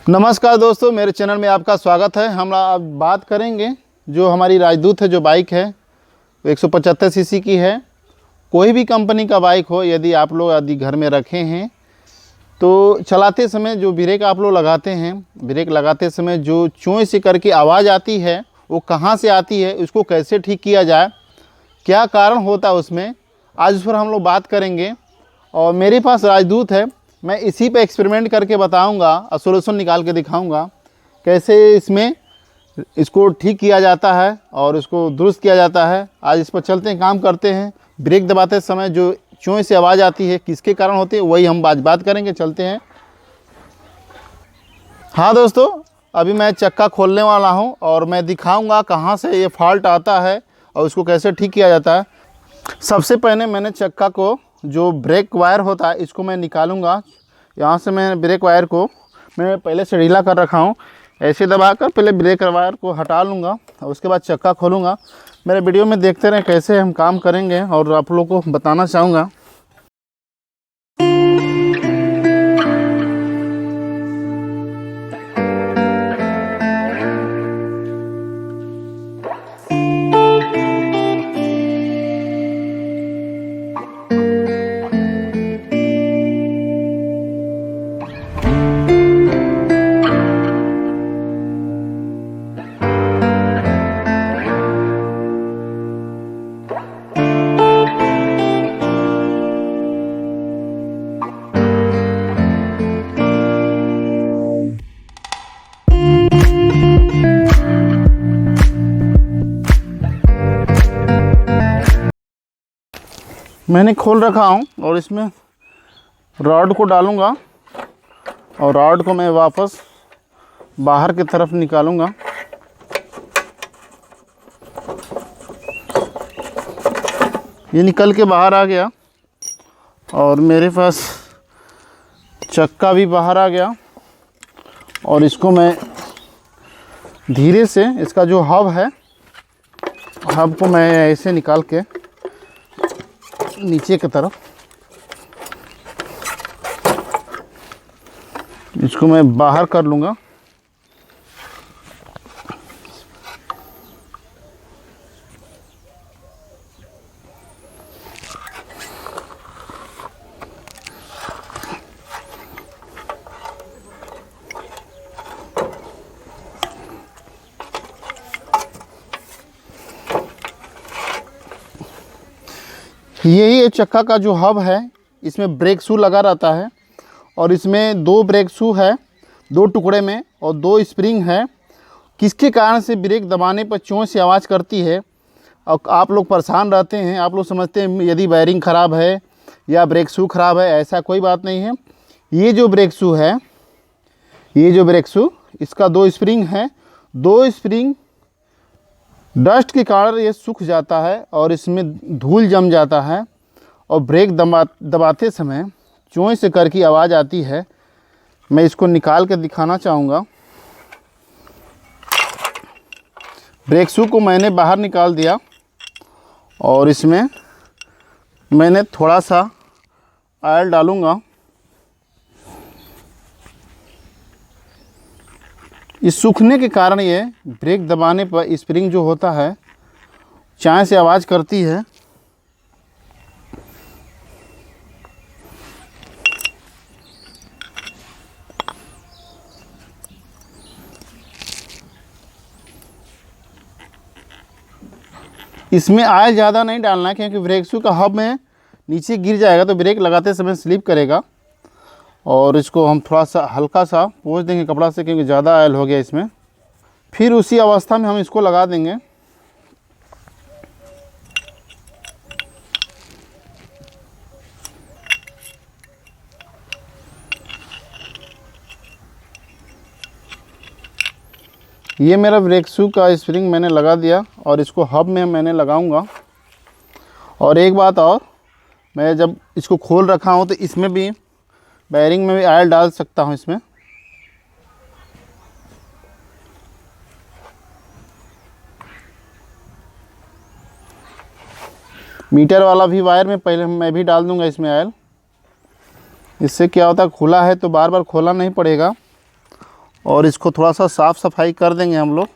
नमस्कार दोस्तों, मेरे चैनल में आपका स्वागत है। हम आज बात करेंगे जो हमारी राजदूत है, जो बाइक है वो 175 सीसी की है। कोई भी कंपनी का बाइक हो, यदि घर में रखे हैं तो चलाते समय जो ब्रेक आप लोग लगाते हैं, ब्रेक लगाते समय जो चोंय से करके आवाज़ आती है वो कहाँ से आती है, उसको कैसे ठीक किया जाए, क्या कारण होता है उसमें, आज उस पर हम लोग बात करेंगे। और मेरे पास राजदूत है, मैं इसी पे एक्सपेरिमेंट करके बताऊंगा और सोल्यूशन निकाल के दिखाऊंगा कैसे इसको ठीक किया जाता है और इसको दुरुस्त किया जाता है। आज इस पर चलते हैं, काम करते हैं। ब्रेक दबाते समय जो चोंय से आवाज़ आती है किसके कारण होती है, वही हम आज बात करेंगे। चलते हैं। हाँ दोस्तों, अभी मैं चक्का खोलने वाला हूँ और मैं दिखाऊंगा कहाँ से ये फॉल्ट आता है और उसको कैसे ठीक किया जाता है। सबसे पहले मैंने चक्का को, जो ब्रेक वायर होता है, इसको मैं निकालूंगा। यहाँ से मैं ब्रेक वायर को मैं पहले से ढीला कर रखा हूँ। ऐसे दबाकर पहले ब्रेक वायर को हटा लूँगा और उसके बाद चक्का खोलूँगा। मेरे वीडियो में देखते रहें कैसे हम काम करेंगे और आप लोगों को बताना चाहूँगा। मैंने खोल रखा हूँ और इसमें रॉड को डालूँगा और रॉड को मैं वापस बाहर की तरफ निकालूँगा। ये निकल के बाहर आ गया और मेरे पास चक्का भी बाहर आ गया। और इसको मैं धीरे से, इसका जो हब है, हब को मैं ऐसे निकाल के नीचे की तरफ इसको मैं बाहर कर लूँगा। यही चक्का का जो हब है, इसमें ब्रेक शू लगा रहता है और इसमें दो ब्रेक शू है, दो टुकड़े में, और दो स्प्रिंग है। किसके कारण से ब्रेक दबाने पर चोंच से आवाज़ करती है और आप लोग परेशान रहते हैं। आप लोग समझते हैं यदि वायरिंग ख़राब है या ब्रेक शू ख़राब है, ऐसा कोई बात नहीं है। ये जो ब्रेक शू है, ये जो ब्रेक शू, इसका दो स्प्रिंग है। दो स्प्रिंग डस्ट के कारण ये सूख जाता है और इसमें धूल जम जाता है और ब्रेक दबाते समय चोंच से करके आवाज़ आती है। मैं इसको निकाल के दिखाना चाहूँगा। ब्रेक शू को मैंने बाहर निकाल दिया और इसमें मैंने थोड़ा सा ऑयल डालूँगा। इस सूखने के कारण ये ब्रेक दबाने पर स्प्रिंग जो होता है चाय से आवाज़ करती है। इसमें ऑयल ज़्यादा नहीं डालना है क्योंकि ब्रेक शू का हब में नीचे गिर जाएगा तो ब्रेक लगाते समय स्लिप करेगा। और इसको हम थोड़ा सा हल्का सा पोंछ देंगे कपड़ा से क्योंकि ज़्यादा ऑयल हो गया इसमें। फिर उसी अवस्था में हम इसको लगा देंगे। ये मेरा ब्रेक शू का स्प्रिंग मैंने लगा दिया और इसको हब में मैंने लगाऊंगा। और एक बात और, मैं जब इसको खोल रखा हूँ तो इसमें भी, बेयरिंग में भी ऑयल डाल सकता हूँ इसमें। मीटर वाला भी वायर में पहले मैं भी डाल दूंगा इसमें ऑयल। इससे क्या होता है, खुला है तो बार बार खोलना नहीं पड़ेगा और इसको थोड़ा सा साफ़ सफाई कर देंगे हम लोग।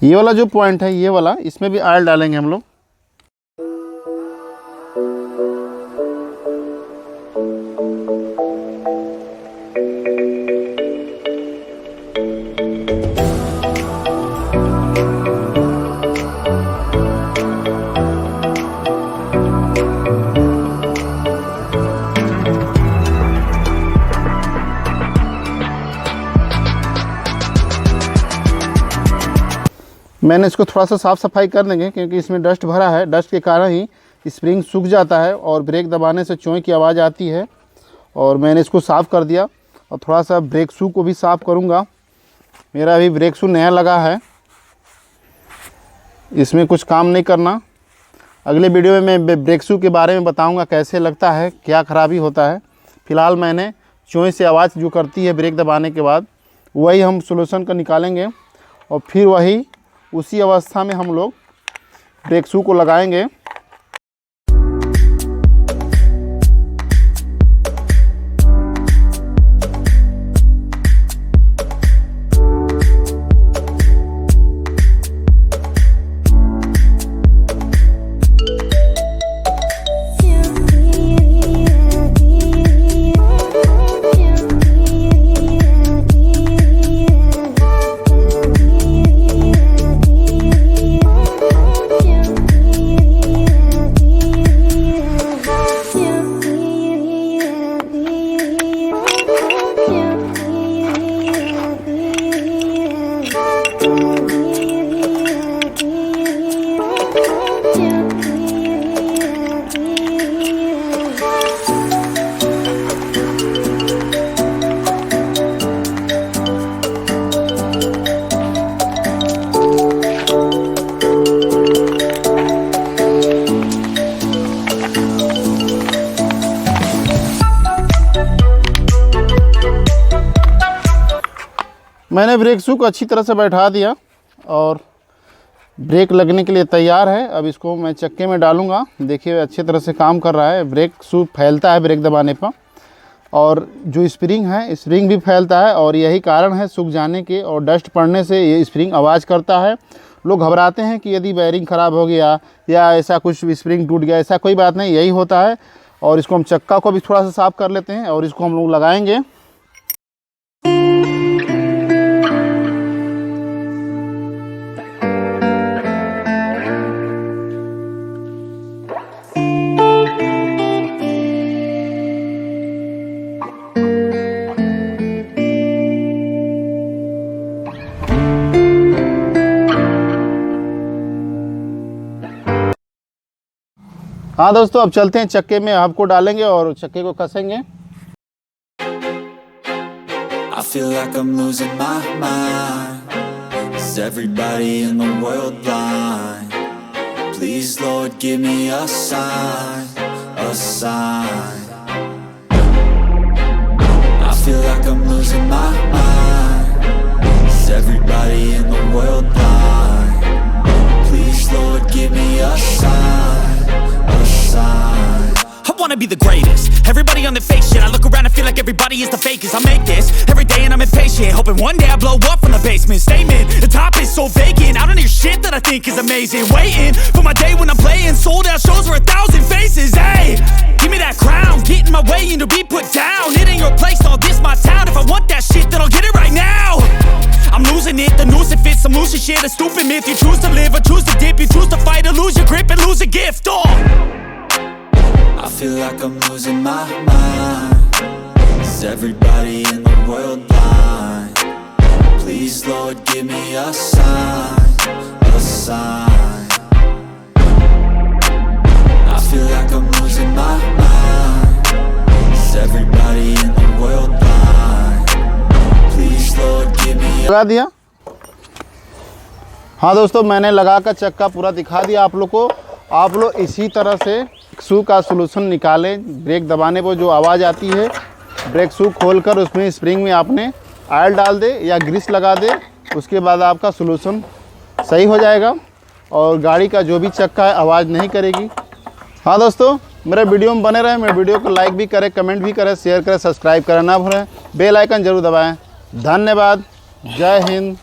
ये वाला जो पॉइंट है, ये वाला, इसमें भी ऑयल डालेंगे हम लोग। मैंने इसको थोड़ा सा साफ़ सफाई कर देंगे क्योंकि इसमें डस्ट भरा है। डस्ट के कारण ही स्प्रिंग सूख जाता है और ब्रेक दबाने से चोंय की आवाज़ आती है। और मैंने इसको साफ़ कर दिया और थोड़ा सा ब्रेक शू को भी साफ़ करूँगा। मेरा अभी ब्रेक शू नया लगा है, इसमें कुछ काम नहीं करना। अगले वीडियो में मैं ब्रेक शू के बारे में बताऊँगा कैसे लगता है, क्या ख़राबी होता है। फ़िलहाल मैंने चोंय से आवाज़ जो करती है ब्रेक दबाने के बाद, वही हम सोल्यूशन का निकालेंगे और फिर वही उसी अवस्था में हम लोग ब्रेक शू को लगाएंगे। मैंने ब्रेक शू को अच्छी तरह से बैठा दिया और ब्रेक लगने के लिए तैयार है। अब इसको मैं चक्के में डालूंगा। देखिए अच्छी तरह से काम कर रहा है। ब्रेक शू फैलता है ब्रेक दबाने पर, और जो स्प्रिंग है स्प्रिंग भी फैलता है, और यही कारण है सूख जाने के और डस्ट पड़ने से ये स्प्रिंग आवाज़ करता है। लोग घबराते हैं कि यदि वायरिंग ख़राब हो गया या ऐसा कुछ स्प्रिंग टूट गया, ऐसा कोई बात नहीं, यही होता है। और इसको हम चक्का को भी थोड़ा सा साफ़ कर लेते हैं और इसको हम लोग लगाएंगे। हाँ दोस्तों, अब चलते हैं चक्के में, आपको डालेंगे और चक्के को कसेंगे। I feel like I'm losing my mind. Is everybody in the world blind? Please Lord, give me a sign, a sign. I feel like I'm losing my mind. Is everybody in the world blind? Please Lord, give me a sign, a sign. I wanna be the greatest. Everybody on the fake shit. I look around and feel like everybody is the fakest. I make this every day and I'm impatient, hoping one day I blow up from the basement. Statement, the top is so vacant. I don't hear shit that I think is amazing. Waiting for my day when I'm playing sold out shows for 1,000 faces. Hey, give me that crown, get in my way and to be put down. It ain't your place, all this my town. If I want that shit, then I'll get it right now. I'm losing it, the noose it fits. I'm losing shit, a stupid myth. You choose to live or choose to dip. You choose to fight or lose your grip and lose a gift. I feel like I'm losing my mind. Is everybody in the world blind? Please Lord, give me a sign, a sign. I feel like I'm losing my mind. Is everybody in the world blind? Please Lord, give me a... लगा दिया। हाँ दोस्तों, मैंने लगा कर चक्का पूरा दिखा दिया आप लोग को। आप लोग इसी तरह से शू का सोल्यूशन निकालें। ब्रेक दबाने पर जो आवाज़ आती है, ब्रेक शू खोलकर उसमें स्प्रिंग में आपने ऑयल डाल दे या ग्रीस लगा दे, उसके बाद आपका सोल्यूशन सही हो जाएगा। और गाड़ी का जो भी चक्का है आवाज़ नहीं करेगी। हाँ दोस्तों, मेरे वीडियो में बने रहें, मेरे वीडियो को लाइक भी करें, कमेंट भी करें, शेयर करें, सब्सक्राइब करें ना भूलें, बेल आइकन जरूर दबाएं। धन्यवाद। जय हिंद।